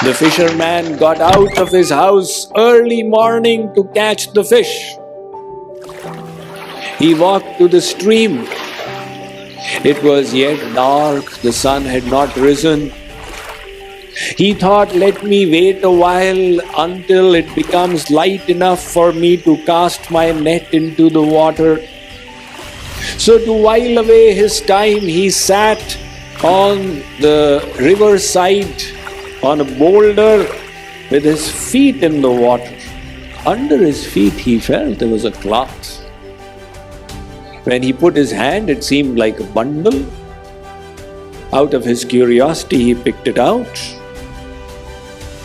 The fisherman got out of his house early morning to catch the fish. He walked to the stream. It was yet dark, the sun had not risen. He thought, let me wait a while until it becomes light enough for me to cast my net into the water. So to while away his time, he sat on the riverside on a boulder with his feet in the water. Under his feet he felt there was a cloth. When he put his hand, it seemed like a bundle. Out of his curiosity, he picked it out.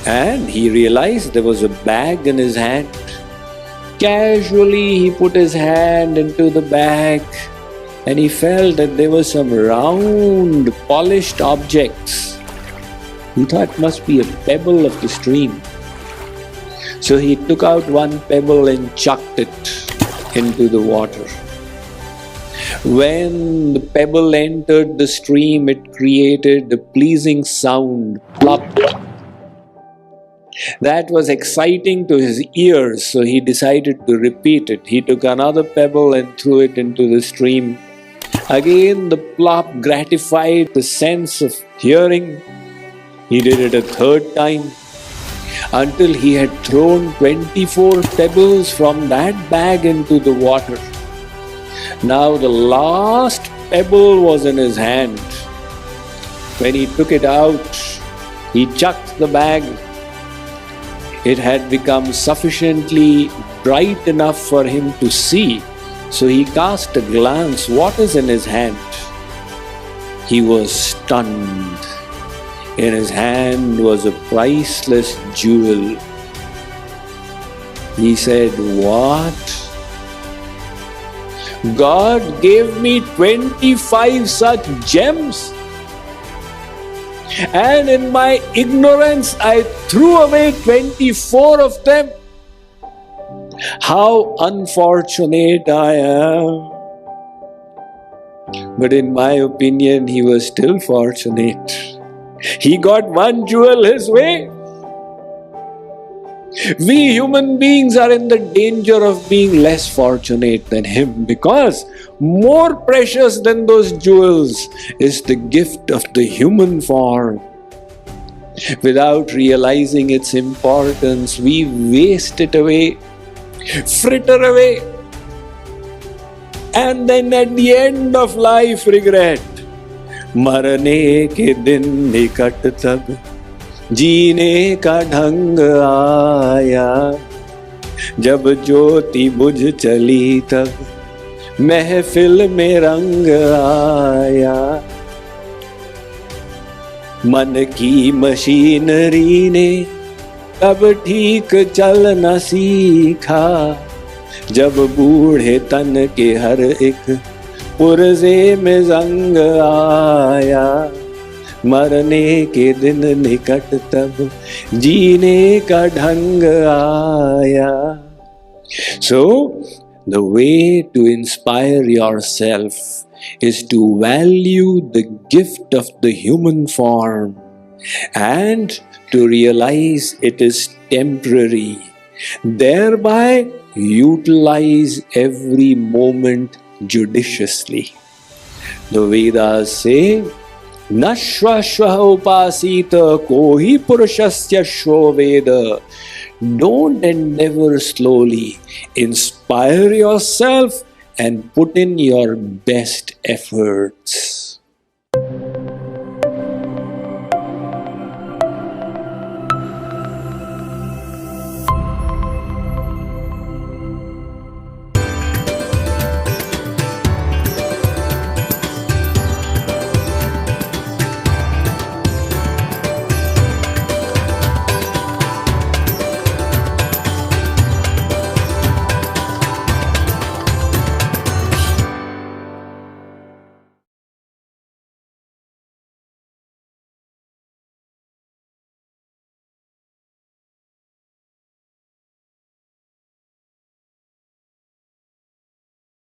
And he realized there was a bag in his hand. Casually, he put his hand into the bag and he felt that there were some round, polished objects. He thought it must be a pebble of the stream. So he took out one pebble and chucked it into the water. When the pebble entered the stream, it created a pleasing sound, plop. That was exciting to his ears, so he decided to repeat it. He took another pebble and threw it into the stream. Again, the plop gratified the sense of hearing. He did it a third time until he had thrown 24 pebbles from that bag into the water. Now the last pebble was in his hand. When he took it out, he chucked the bag. It had become sufficiently bright enough for him to see. So he cast a glance. What is in his hand? He was stunned. In his hand was a priceless jewel. He said, "What? God gave me 25 such gems, and in my ignorance I threw away 24 of them. How unfortunate I am." But in my opinion, he was still fortunate. He got one jewel his way. We human beings are in the danger of being less fortunate than him, because more precious than those jewels is the gift of the human form. Without realizing its importance, we waste it away, fritter away, and then at the end of life regret. मरने के दिन निकट तब जीने का ढंग आया, जब ज्योति बुझ चली तब महफिल में रंग आया। मन की मशीनरी ने तब ठीक चल न सीखा, जब बूढ़े तन के हर एक पुर्जे में जंग आया। मरने के दिन निकट तब जीने का ढंग आया। So, the way to inspire yourself is to value the gift of the human form and to realize it is temporary. Thereby, utilize every moment judiciously. The Vedas say, Nashvashva upasita kohi purushasya shro veda. Don't endeavor slowly. Inspire yourself and put in your best efforts.